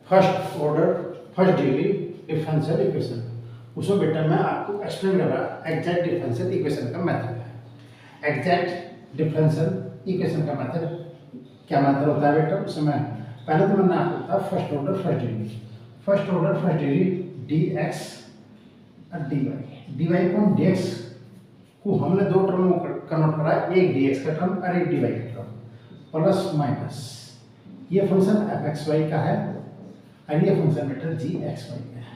First order first degree differential equation, उसमें बेटा मैं आपको एक्सप्लेन कर रहा एग्जैक्ट डिफरेंशियल इक्वेशन का मेथड है। एग्जैक्ट डिफरेंशियल इक्वेशन का मेथड क्या मेथड होता है बेटा, उसमें पहले तो मैंने आपको बताया first order first degree D x और डी वाई। डी वाई को डी एक्स को हमने दो टर्म में कन्वर्ट करा, एक डी एक्स का टर्म और एक डी वाई का टर्म, प्लस माइनस ये फंक्शन एफ एक्स वाई का है और ये फंक्शन बेटा जी एक्स वाई का है,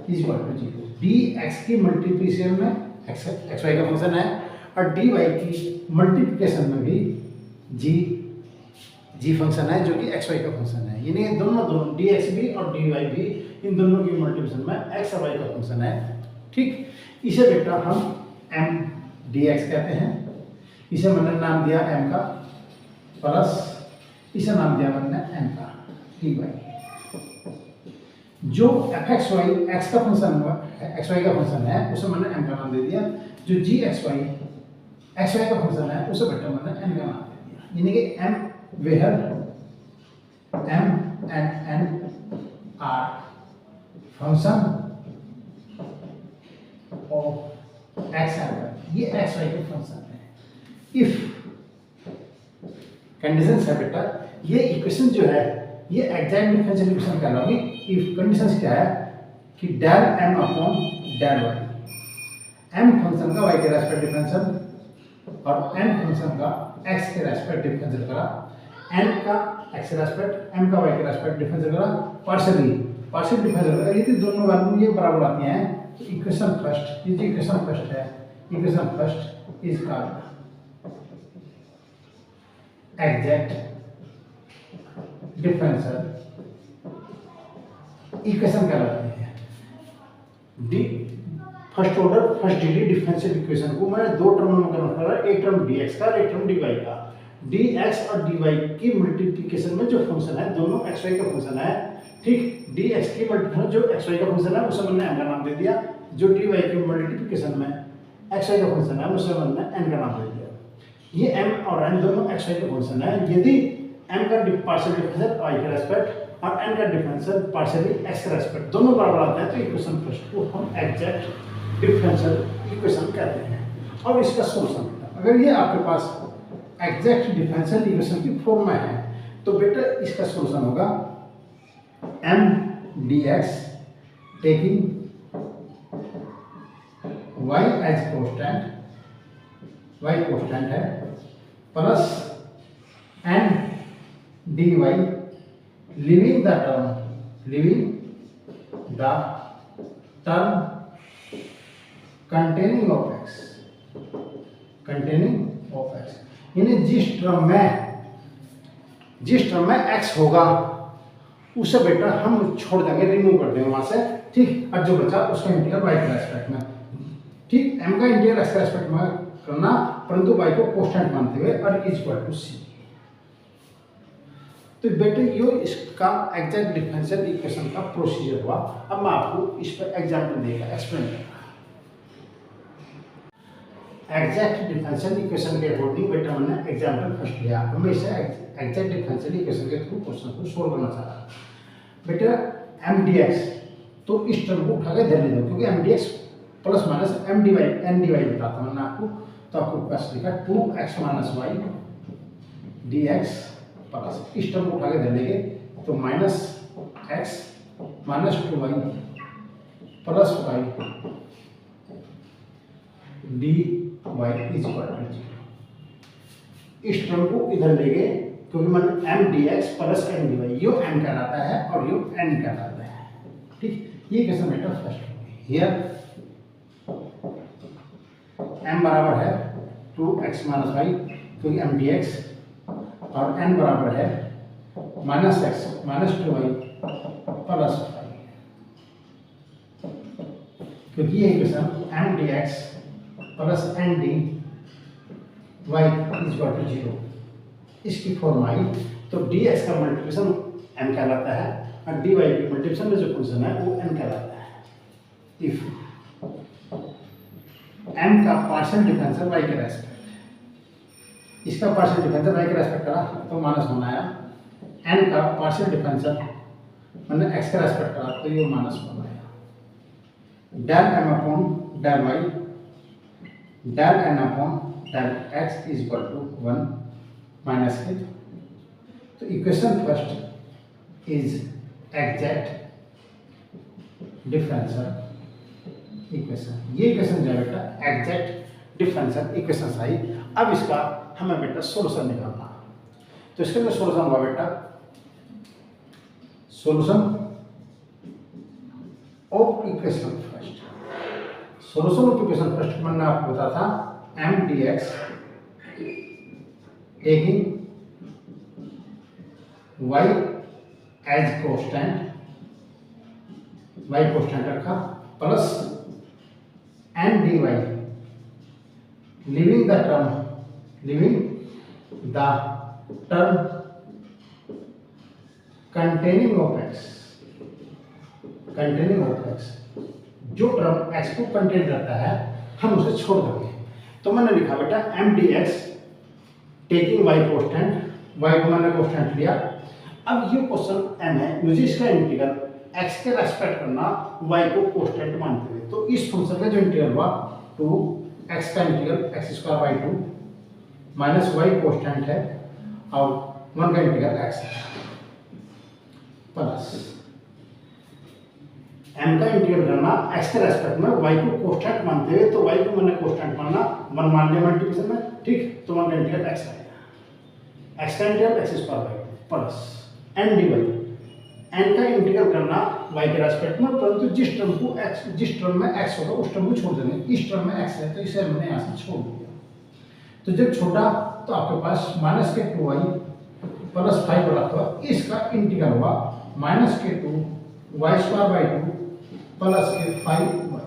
is equal to zero. D x की मल्टीप्लिकेशन में एक्स वाई का फंक्शन है और डी वाई की मल्टीप्लिकेशन में भी जी फंक्शन है जो कि एक्स वाई का फंक्शन है, यानी दोनों डी एक्स भी और डी वाई भी इन दोनों की मल्टीप्लिकेशन में एक्स और वाई का फंक्शन है। ठीक, इसे बेटा हम एम डी एक्स कहते हैं, इसे मैंने नाम दिया एम का, प्लस इसे नाम दिया मैंने एन का डी वाई। जो एफ एक्स वाई एक्स का फंक्शन एक्स वाई का फंक्शन है उसे मैंने एम का नाम दे दिया, जो जी एक्स वाई का फंक्शन है उसे बेटा मैंने एन का नाम दे दिया, यानी कि M where M and N are function of x and y, ये एक्स वाई के फंक्शन है। इफ कंडीशन है बेटा, ये इक्वेशन जो है ये एग्जैक्ट डिफरेंशियल इक्वेशन कहलाएगी। इफ कंडीशन क्या है कि del M upon del y, M function का वाई के रेस्पेक्ट डिफरेंशियल और एन फंक्शन का एक्स के रेस्पेक्ट डिफरेंशियल करा, एन का एक्स के रेस्पेक्ट एम का वाई के रेस्पेक्ट डिफरेंशियल करा, पार्शियल डिफरेंशियल करा, ये दोनों वैल्यू ये बराबर आती हैं। तो इक्वेशन फर्स्ट, ये जो इक्वेशन फर्स्ट है, equation first is called exact differential equation कहलाती है। D first order first degree differential equation को मैं दो टर्म में कन्वर्ट कर रहा हूं, एक टर्म dx का, एक टर्म dy का। dx और dy की मल्टीप्लिकेशन में जो फंक्शन है दोनों xy का फंक्शन है। ठीक, dx की मल्टीप्लिकेशन जो xy का फंक्शन है उसे मैंने m का नाम दे दिया, जो dy की मल्टीप्लिकेशन में xy का फंक्शन है उसे मैंने n का नाम दे दिया। ये m और n दोनों xy का फंक्शन है। यदि m का पार्शियल डिफरेंशियल y के रेस्पेक्ट और n का डिफरेंशियल पार्शियली x के रेस्पेक्ट दोनों बराबर आते हैं, तो इक्वेशन फर्स्ट को हम एग्जैक्ट डिफरेंशियल इक्वेशन कहते हैं। अब इसका सॉल्यूशन, अगर ये आपके पास एग्जैक्ट डिफरेंशियल इक्वेशन की फॉर्म में है तो बेटा इसका सॉल्यूशन होगा m dx taking y as constant, y constant है, plus n dy leaving the term containing of x, यानी जिस टर्म में x होगा उसे बेटा हम छोड़ देंगे, रिमूव कर देंगे वहां से। ठीक, और जो बचा उसका इंटीग्रल y के रेस्पेक्ट में। ठीक, m का इंटीग्रल x के रेस्पेक्ट में करना, परंतु y को कांस्टेंट मानते हुए, और इज इक्वल टू c। तो बेटे ये इसका एग्जैक्ट डिफरेंशियल इक्वेशन का प्रोसीजर हुआ। अब मैं आपको इस पर एग्जांपल देगा, एक्सप्लेन करूंगा। एग्जैक्ट डिफरेंशियल इक्वेशन के अकॉर्डिंग बेटा मैंने एग्जांपल फर्स्ट लिया। अब मैं इसे एग्जैक्ट डिफरेंशियल इक्वेशन के थ्रू क्वेश्चन को सोल्व करना चाह रहा हूं। बेटा m dx, तो इस टर्म को उठा के धर ले दो, क्योंकि m dx plus minus m dy n dy बताता हूं मैं आपको। तो आपको पास लिखा 2x - y dx प्लस इस टर्म को उठा के धर लेंगे तो minus x minus 2y plus y dy is equal to 0। इस टर्म को इधर लेंगे क्योंकि मैंने m dx plus n dy, यो m कहलाता है और यो n कहलाता है। ठीक, ये क्वेश्चन बेटा फर्स्ट होगी। हियर m बराबर है 2x - y क्योंकि m dx, और n बराबर है minus x minus 2y plus y, क्योंकि ये equation m dx plus n dy is equal to 0 इसकी फॉर्म आई। तो dx का मल्टीप्लिकेशन m कहलाता है और dy की मल्टीप्लिकेशन में जो फंक्शन है वो n कहलाता है। इफ m का पार्शियल डिफरेंशियल y के रेस्पेक्ट, इसका पार्शियल डिफरेंशियल y के रेस्पेक्ट करा तो माइनस होना आया, n का पार्शियल डिफरेंशियल मैंने एक्स का रेस्पेक्ट करा तो ये -1 आया। Del M upon del y del N upon del x is equal to 1 minus k. तो equation first is exact differential equation. ये इक्वेशन जो है बेटा एग्जैक्ट डिफरेंशियल इक्वेशन आई। अब इसका हमें बेटा सॉल्यूशन निकालना। तो इसका जो सॉल्यूशन होगा बेटा, solution of equation first, solution of equation first मैंने आपको बताया था M d x taking y as constant, y constant रखा, plus N d y living the term containing of x, जो टर्म x को कंटेन करता है हम उसे छोड़ देंगे। तो मैंने लिखा बेटा m d x taking y constant, y को मैंने कॉन्स्टेंट लिया। अब ये क्वेश्चन एम है, मुझे इसका इंटीग्रल x के रेस्पेक्ट करना y को कॉन्स्टेंट मानते हुए। तो इस फंक्शन का जो इंटीग्रल हुआ 2x का integral x² / 2 minus y constant है और 1 का इंटीग्रल x है, प्लस m का इंटीग्रल करना x के रेस्पेक्ट में y को कॉन्स्टेंट मानते हुए। तो y को मैंने कॉन्स्टेंट मानना 1 मान लिया मल्टीप्लिकेशन में, ठीक। तो 1 का इंटीग्रल x आएगा, x का integral x² / 2 plus n dy, n का इंटीग्रल करना y के रेस्पेक्ट में, परंतु जिस टर्म में x होगा उस टर्म को छोड़ देंगे। इस टर्म में x है तो इसे हमने यहाँ से छोड़ दिया। तो जब छोटा तो आपके पास -2y प्लस 5 बड़ा, तो इसका इंटीग्रल हुआ -2y² / 2 प्लस 5y।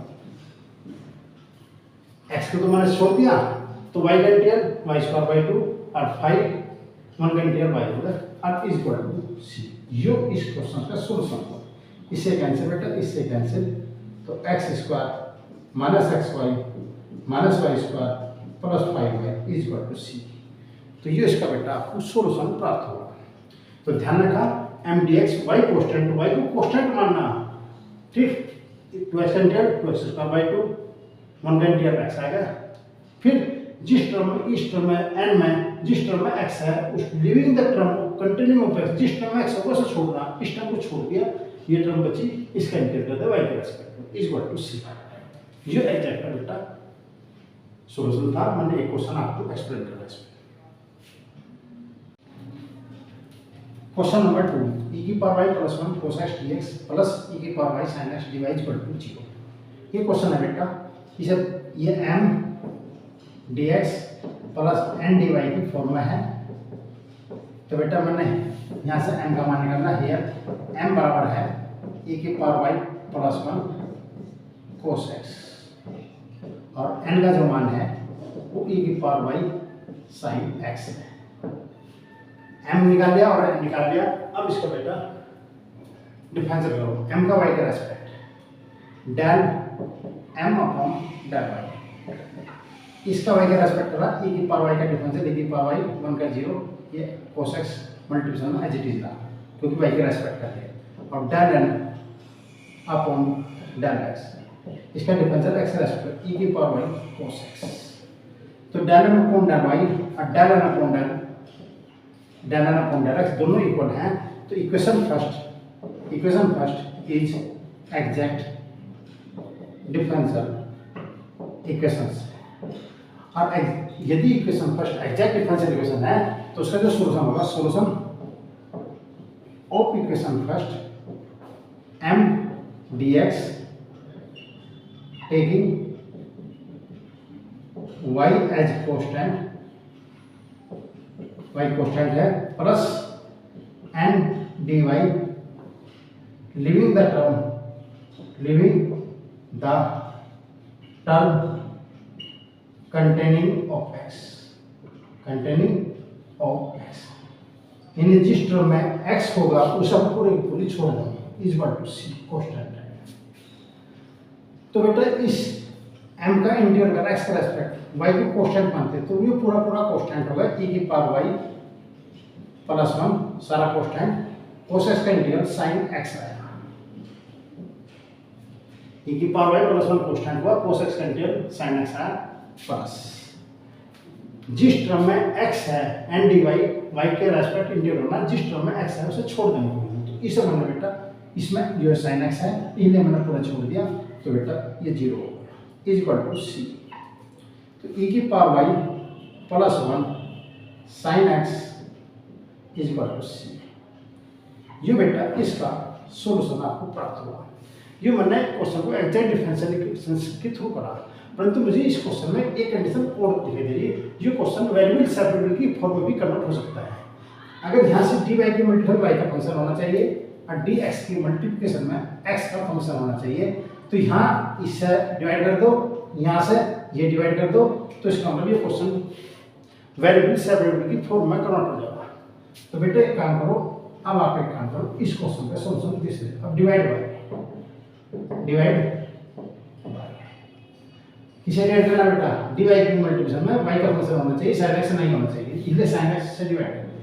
x को तो मैंने छोड़ दिया, तो y का इंटीग्रल y² / 2 और 5 1 का इंटीग्रल y होगा और इज इक्वल टू c। यो इस क्वेश्चन का सॉल्यूशन हो। इससे कैंसिल बेटा, इससे कैंसिल, तो x² - xy - y² plus 5y is equal to c। तो ये इसका बेटा आपको सॉल्यूशन प्राप्त होगा। तो ध्यान रखा m d x y constant, y को कॉन्स्टेंट मानना, ठीक। 2x का इंटीग्रल 2x² / 2 1 का इंटीग्रल x आएगा। फिर जिस टर्म में इस टर्म में n में जिस टर्म में x है उस living the term continuing of x, जिस टर्म में x है उसे छोड़ना, इस टर्म को छोड़ दिया, ये टर्म बची, इसका इंटीग्रल कर दे y के रेस्पेक्ट में इज इक्वल टू c। ये एग्जैक्ट बेटा सॉल्यूशन था। मैंने एक क्वेश्चन आपको एक्सप्लेन करा इसमें। क्वेश्चन नंबर 2 e की power y + 1 cos x dx plus e की power y sin x dy = 0। ये क्वेश्चन है बेटा, इसे ये m dx plus n dy की फॉर्म में है। तो बेटा मैंने यहाँ से m का मान निकालना है। m बराबर है e की पावर y + 1 cos x और n का जो मान है वो e की पावर y sin x है। m निकाल लिया और n निकाल लिया। अब इसका बेटा डिफरेंशियल करो, m का y के respect del m upon del y, इसका y के रेस्पेक्ट करा, e की पावर y का डिफरेंशियल, e की पावर y 1 का 0, ये cos x मल्टीप्लिकेशन में एज इट इज था क्योंकि y के रेस्पेक्ट कर दिया, और del n upon del x, इसका डिफरेंशियल x के रेस्पेक्ट e की पावर y cos x। तो del n upon del y और del n upon del x दोनों इक्वल हैं। तो equation first is exact differential equations. और यदि equation first exact differential equation है तो उसका जो सॉल्यूशन होगा, solution of equation first m dx taking y as constant, y constant है, plus n dy living the term containing of x, यानी जिस टर्म में x होगा उसे हम पूरी छोड़ देंगे, is equal to c constant है। तो बेटा इस m का इंटीग्रल करना x का रेस्पेक्ट y को कांस्टेंट मानते हैं, तो ये पूरा कांस्टेंट होगा e की पावर y + 1 सारा कांस्टेंट cos x का इंटीग्रल sin x आया, e की पावर y प्लस 1 कांस्टेंट हुआ, cos x का इंटीग्रल sin x आया प्लस जिस टर्म में x है n dy y के रेस्पेक्ट इंटीग्रल होना, जिस टर्म में x है उसे छोड़ देना होगा। तो इसे मैंने बेटा इसमें जो sin x है इन्हें मैंने पूरा छोड़ दिया, तो बेटा ये 0 हो गया इज इक्वल टू c। तो e की power y plus 1 sin x is equal to c। ये बेटा इसका सॉल्यूशन आपको प्राप्त हुआ। ये मैंने क्वेश्चन को एग्जैक्ट डिफरेंशियल इक्वेशंस के थ्रू करा, परंतु मुझे इस क्वेश्चन में एक कंडीशन और दिखाई दे रही है। ये क्वेश्चन वेरिएबल सेपरेबल की फॉर्म में भी कन्वर्ट हो सकता है। अगर यहाँ से dy की मल्टीपल y का फंक्शन होना चाहिए और dx की मल्टीप्लिकेशन में x का फंक्शन होना चाहिए, तो यहाँ इससे डिवाइड कर दो, यहाँ से ये डिवाइड कर दो, तो इसका मतलब ये क्वेश्चन वेरिएबल सेपरेबल की फॉर्म में कन्वर्ट हो जाएगा। तो बेटे एक काम करो, अब आप एक काम करो, इस क्वेश्चन का सॉल्यूशन दिस है। अब डिवाइड बाय किसे डिवाइड करना बेटा, dy की मल्टीप्लिकेशन में y का फंक्शन होना चाहिए, sin x नहीं होना चाहिए, इसलिए sin x से डिवाइड कर दिया।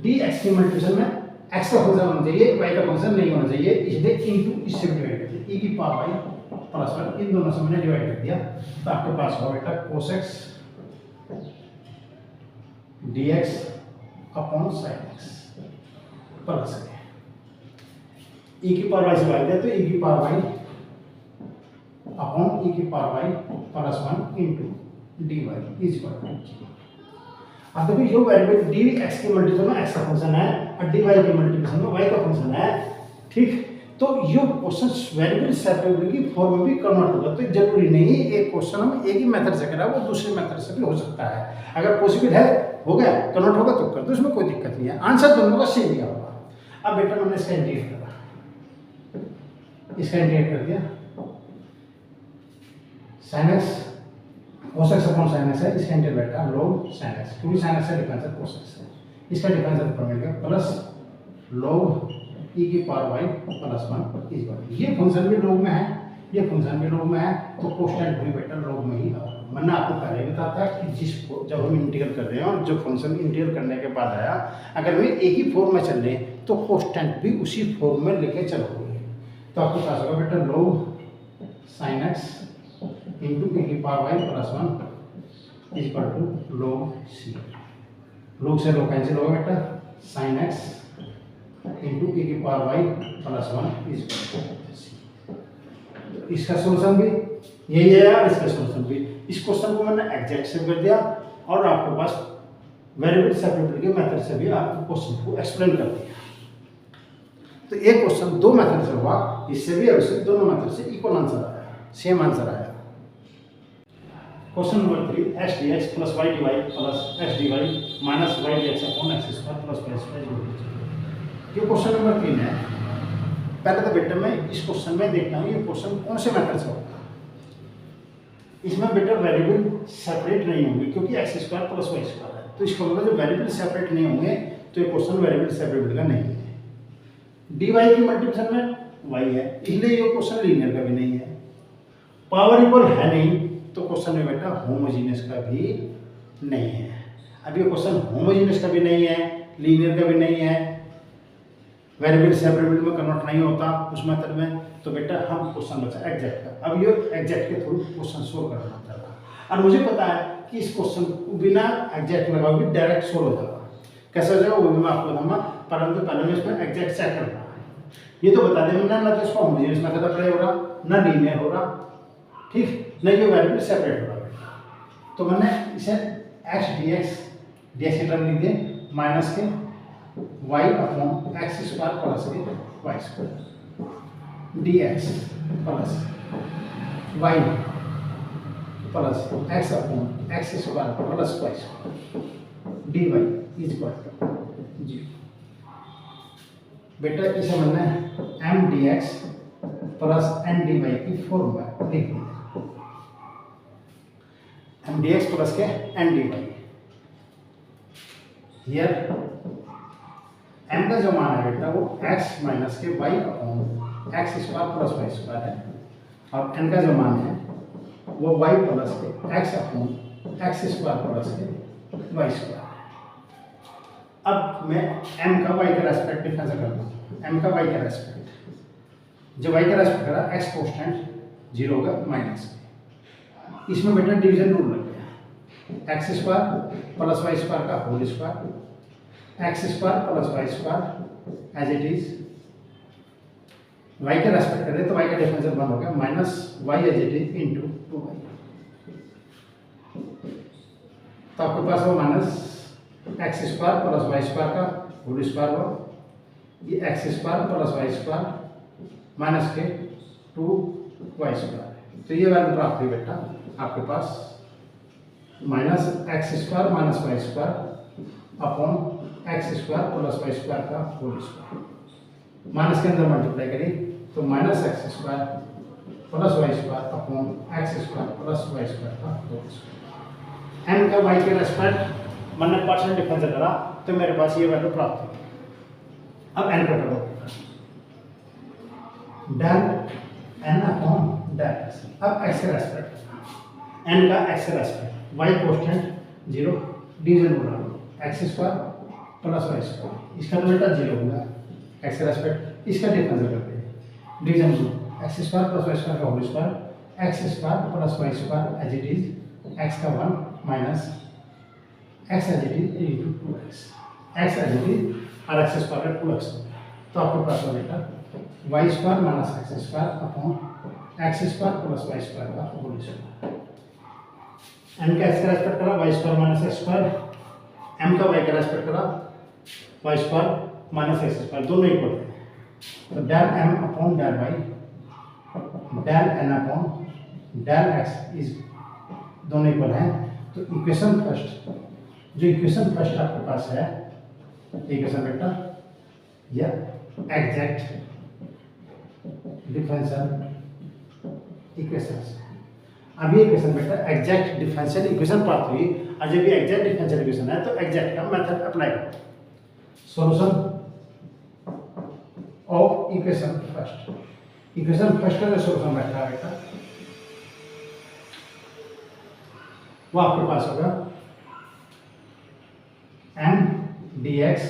dx की मल्टीप्लिकेशन में x का फंक्शन होना चाहिए, y का फंक्शन नहीं होना चाहिए, इसलिए इनटू इससे डिवाइड कर दिया। e की पावर y प्लस 1 इन दोनों से मैंने डिवाइड कर दिया, तो आपके पास होगा बेटा cos x dx upon sin x plus e की पावर y से भाग दिया, तो e की पावर y अपॉन e की power y plus 1 into dy is equal to 0। अब देखो ये वेरिएबल dx की मल्टीप्लिकेशन में x का फंक्शन है और dy की मल्टीप्लिकेशन में y का फंक्शन है, ठीक। तो ये क्वेश्चन वेरिएबल सेपरेबल की फॉर्म में भी कन्वर्ट होगा। तो जरूरी नहीं एक क्वेश्चन हम एक ही मेथड से करा, वो दूसरे मेथड से भी हो सकता है। अगर पॉसिबल है हो गया कन्वर्ट होगा तो कर दो, इसमें कोई दिक्कत नहीं है, आंसर दोनों का सेम दिया होगा। अब बेटा मैंने इसका इंटीग्रेट करा, इसका इंटीग्रेट कर दिया, sin x cos x upon sin x है, इसका इंटीग्रल बेटा log sin x, क्योंकि sin x का डिफरेंशियल cos x है, इसका डिफरेंशियल ऊपर मिल गया प्लस log e की power y plus 1 is equal. ये फंक्शन भी log में है, ये फंक्शन भी log में है, तो कांस्टेंट भी बेटा log में ही है। मैंने आपको पहले बताया था कि जिसको जब हम इंटीग्रल कर रहे हैं और जो फंक्शन इंटीग्रल करने के बाद आया, अगर वे एक ही फॉर्म में चल रहे हैं तो कांस्टेंट भी उसी फॉर्म में लेके चलोगे। तो आपके पास होगा बेटा log sin x into e की power y plus 1 is equal to log c। log से log कैंसिल होगा बेटा, sin x इंटू e की power y plus 1 is equal to c। इसका सॉल्यूशन भी यही है और इसका सॉल्यूशन भी। इस क्वेश्चन को मैंने एग्जैक्ट से कर दिया और आपके पास वेरिएबल सेपरेबल के मेथड से भी आपको क्वेश्चन को एक्सप्लेन कर दिया। तो एक क्वेश्चन दो मेथड से हुआ, इससे भी और इससे दोनों मेथड से इक्वल आंसर आया, सेम आंसर आया। Question number 3 x dx plus y dy plus x dy minus y dx upon x square plus y square. ये क्वेश्चन नंबर 3 है। पहले तो बेटा मैं इस क्वेश्चन में देखता हूँ ये क्वेश्चन कौन से मेथड से होगा। इसमें बेटा वेरिएबल सेपरेट नहीं होंगे क्योंकि x square plus y square है, तो इसका मतलब जब वेरिएबल सेपरेट नहीं होंगे तो ये क्वेश्चन वेरिएबल सेपरेबल का नहीं है। dy की मल्टीप्लिकेशन में y है, इसलिए ये क्वेश्चन लीनियर का भी नहीं है। पावर इक्वल है नहीं, तो क्वेश्चन में बेटा होमोजेनियस का भी नहीं है। अब ये क्वेश्चन होमोजेनियस का भी नहीं है, लीनियर का भी नहीं है, वेरिएबल सेपरेबल में कन्वर्ट नहीं होता उस मेथड में, तो बेटा हम क्वेश्चन बचा एग्जैक्ट का। अब ये एग्जैक्ट के थ्रू क्वेश्चन सोल्व करना होता है और मुझे पता है कि इस क्वेश्चन को बिना एग्जैक्ट लगाओ भी डायरेक्ट सोल्व हो जाएगा। कैसे हो जाएगा वो भी मैं आपको बताऊंगा, परंतु पहले मैं इसमें एग्जैक्ट चेक करना है। ये तो बता दें ना तो इसको होमोजेनियस मेथड अप्लाई हो रहा, ना लीनियर हो रहा, ठीक, नहीं ये वेरिएबल सेपरेट हो रहा। तो मैंने इसे x dx dx की टर्म लिख दिए minus k y upon x square plus k y square dx plus y plus x upon x square plus y square dy is equal to 0। बेटा इसे मैंने m dx plus n dy की form में लिख दिया, m dx plus k n dy। Here m का जो मान है बेटा वो x minus k y upon x square plus y square है और n का जो मान है वो y प्लस के x upon x square plus k y square. अब मैं m का y का रेस्पेक्ट डिफरेंस करता हूँ। m का y का रेस्पेक्ट, जब y का रेस्पेक्ट करा x कॉन्स्टेंट 0 होगा माइनस, इसमें बेटा डिवीजन रूल लग गया, x square plus y square का whole square, x square plus y square as it is, y का रेस्पेक्ट करें तो y का डिफरेंशियल बन हो गया minus y as it is into 2y, तो आपके पास वो minus x square plus y square का होल स्क्वायर हुआ, ये x square plus y square minus के 2y स्क्वायर, तो ये वैल्यू प्राप्त हुई बेटा आपके पास minus x square minus y square upon x square plus y square का होल स्क्वायर, माइनस के अंदर मल्टीप्लाई करें तो minus x square plus y square upon x square plus y square का होल स्क्वायर। एन का y के respect मैंने percent difference करा तो मेरे पास ये वैल्यू प्राप्त हुई। अब एन का करो del N upon del x, अब एक्स के रेस्पेक्ट एन का एक्स के रेस्पेक्ट वाई कॉन्स्टेंट 0 डिवीजन बना लो, x square plus y square, इसका तो बेटा 0 होगा एक्स के रेस्पेक्ट, इसका डिफरेंस करते हैं division rule, x square plus y square का whole square, x square plus y square as it is, x का 1 minus x as it is into 2x, x as it is और x square का 2x, तो आपके पास हो बेटा y square minus x square upon x square plus y square का whole square. M का एक्स का रेस्पेक्ट करा y square minus x square, M का वाई का रेस्पेक्ट करा y square minus x square, दोनों इक्वल है, तो del M upon del y del N upon del x is दोनों इक्वल हैं, तो इक्वेशन फर्स्ट, जो इक्वेशन फर्स्ट आपके पास है इक्वेशन बेटा या एग्जैक्ट डिफरेंशियल इक्वेशंस, अब ये इक्वेशन बेटा एग्जैक्ट डिफरेंशियल इक्वेशन प्राप्त हुई, और जब ये एग्जैक्ट डिफरेंशियल इक्वेशन है तो एग्जैक्ट का मेथड अप्लाई करो, solution of equation first, equation first का जो सॉल्यूशन बैठा है बेटा वो आपके पास होगा m dx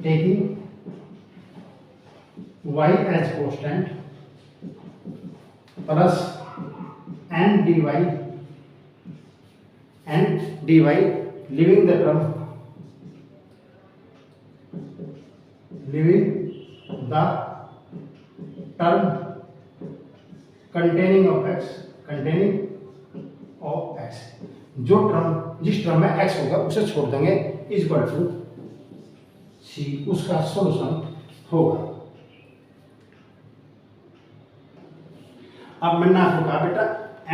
taking y as constant plus n dy leaving the term containing of x, जो टर्म जिस टर्म में x होगा उसे छोड़ देंगे इज इक्वल टू सी, उसका सॉल्यूशन होगा। अब मैंने आपको कहा बेटा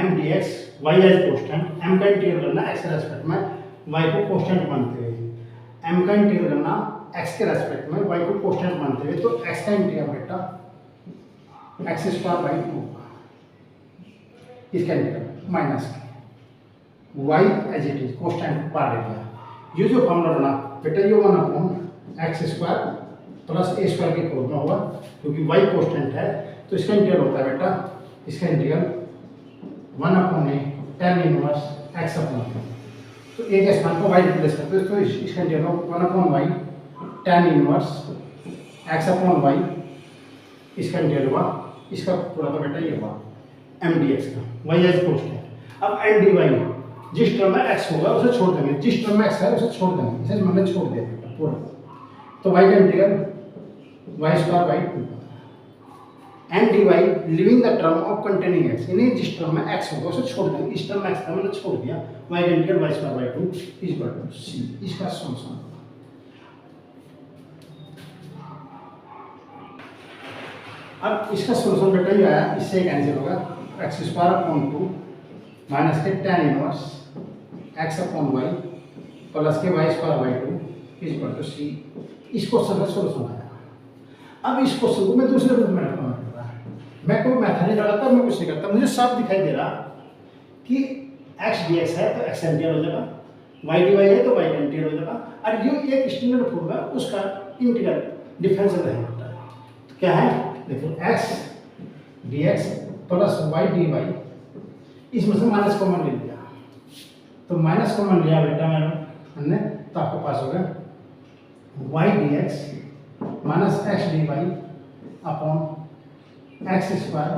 m dx y as constant, m का इंटीग्रल करना x के रेस्पेक्ट में y को कांस्टेंट मानते हुए, m का इंटीग्रल करना x के रेस्पेक्ट में y को कांस्टेंट मानते हुए, तो x का इंटीग्रल बेटा x स्क्वायर बाई 2, इसका integral minus y as it is constant पा ले गया, ये जो फॉर्मूला बना बेटा ये 1 अपॉन एक्स स्क्वायर प्लस ए स्क्वायर के फॉर्म में हुआ, क्योंकि y कांस्टेंट है तो इसका इंटीग्रल होता है बेटा, इसका इंटीग्रल 1 अपॉन ए tan इनवर्स x अपॉन, तो ए के स्थान पर y रिप्लेस करते हैं, तो इसका integral 1 upon y tan inverse x upon y, इसका इंटीग्रल हुआ, इसका पूरा तो बेटा ये हुआ m dx का y एज कांस्टेंट। अब n dy जिस टर्म में x होगा उसे छोड़ देंगे, जिस टर्म में x है उसे छोड़ देंगे, इसे मैंने छोड़ दिया बेटा पूरा, तो y का integral y square by 2 n dy living the term of containing x, यानी जिस टर्म में x होगा उसे छोड़ देंगे, इस टर्म में x था मैंने छोड़ दिया, y का integral y square by 2 is equal to c, इसका सॉल्यूशन। अब इसका सॉल्यूशन बेटा ये आया, इससे कैंसिल होगा x स्क्वायर upon 2 minus k tan inverse x upon y plus k y square by 2 is equal to c, इस क्वेश्चन का सॉल्यूशन आया। अब इस क्वेश्चन को मैं दूसरे रूप में रखना पड़ता है, मैं कोई मेथड नहीं लगाता, मैं कुछ नहीं करता, मुझे साफ दिखाई दे रहा कि x dx है तो x इंटीग्रल हो जाएगा, y dy है तो y का इंटीग्रल हो जाएगा, और ये एक स्टैंडर्ड फॉर्म है उसका इंटीग्रल डिफरेंशियल रहता है, तो क्या है देखो x dx plus y dy, इसमें से माइनस कॉमन ले लिया, तो माइनस कॉमन लिया बेटा हमने, तो तो आपके पास होगा y d x minus x d y upon x square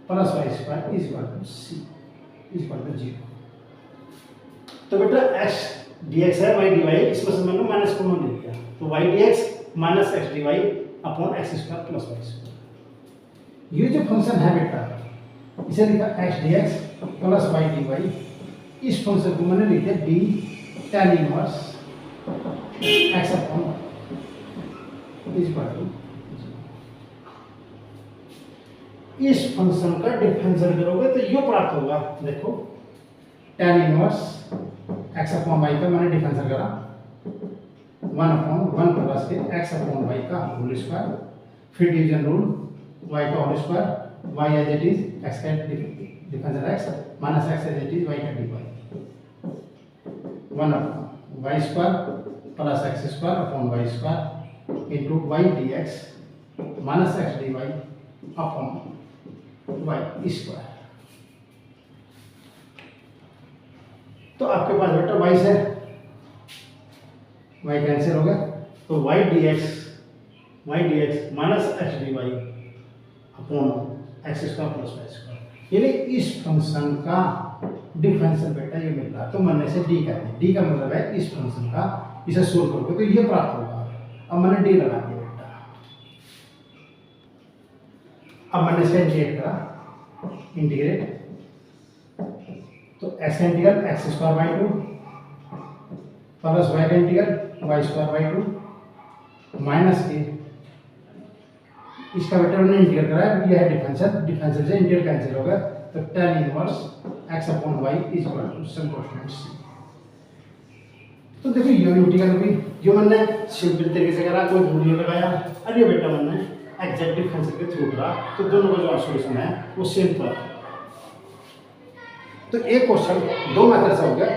plus y square is equal to c is equal to 0। तो बेटा एक्स डी एक्स है वाई डी वाई, इसमें से मैंने माइनस कॉमन ले लिया, तो y d x minus x d y upon x square plus y square. ये जो फंक्शन है बेटा इसे लिखा x d x plus y d y, इस फंक्शन को मैंने लिखा d tan inverse x upon is equal to, इस फंक्शन का डिफरेंशियल करोगे तो ये प्राप्त होगा। देखो tan inverse x upon y का मैंने डिफरेंशियल करा 1/1 प्लस के एक्स अपॉन वाई का होल स्क्वायर, फिर डिवीजन रूल वाई का whole square, y as it is x का differential x minus x as it is y का d y 1/y square plus x square upon y square into y d x minus x d y upon y square. तो आपके पास बेटा Y से Y cancel हो गया, तो y d x minus x d y upon x square plus y square, यानी इस function का डिफरेंशियल बेटा ये मिल रहा है। तो मैंने इसे डी कर दिया, डी का मतलब है इस फंक्शन का, इसे सोल्व करोगे तो ये प्राप्त होगा। अब मैंने डी लगा दिया बेटा, अब मैंने इसे इंटीग्रेट करा, इंटीग्रेट तो एक्स का integral x square by 2 plus y का integral y square by 2 minus के इसका बेटा हमने इंटीग्रेट करा है, यह है डिफरेंशियल, डिफरेंशियल से इंटीग्रल कैंसिल होगा, तो tan inverse x upon y is equal to some constant c। तो देखो ये इंटीग्रल भी जो मैंने सिंपल तरीके से करा, कोई रूल नहीं लगाया, और ये बेटा मैंने एग्जैक्ट डिफरेंशियल के थ्रू करा, तो दोनों का जो सॉल्यूशन है वो सेम था। तो एक क्वेश्चन दो मेथड से हो गया,